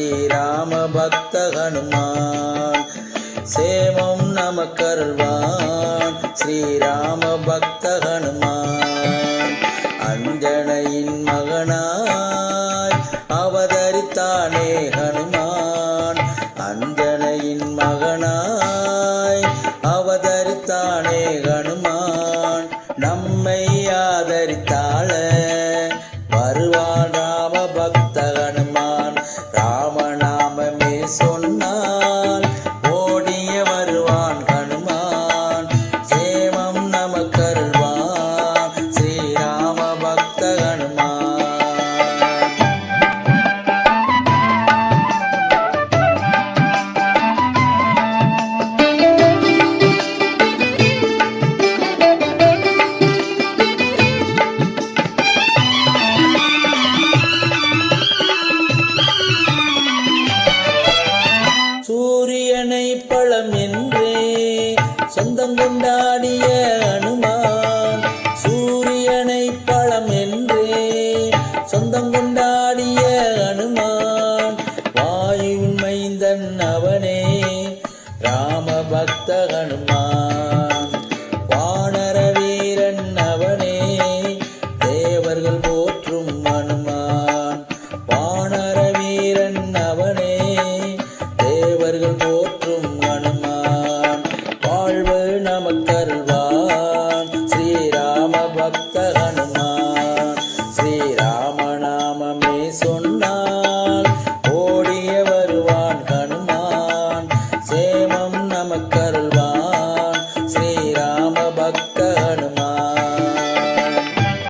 ஸ்ரீராம பக்த ஹனுமான். சேமம் நமக்கருள்வான் ஸ்ரீராம பக்த ஹனுமான். அஞ்சனையின் மகனாய் அவதரித்தானே ஹனுமான். அஞ்சனையின் மகனாய் அவதரித்தானே ஹனுமான். நம்மை ஆதரித்தாள வருவான் ராம பக்த ஹனுமான். ராமநாமமே சொன்னால் ஓடிய வருவான் ஹனுமான். சேமம் நமக்கருள்வான் ஸ்ரீராம பக்த ஹனுமான். சூரியனை பழம் என்றே சொந்தம் கொண்டாடிய ஹனுமான். சூரியனை பழம் என்றே சொந்தம் கொண்டாடிய ஹனுமான். வாயுவின் மைந்தன் அவனே ராம பக்த ஹனுமான். வானர வீரன் அவனே தேவர்கள் போற்றும் ஹனுமான். வானர வீரன் அவனே தேவர்கள் போற்றும் ஹனுமான். வாழ்வு நமக்கருள்வான் ஸ்ரீராம பக்த ஹனுமான்.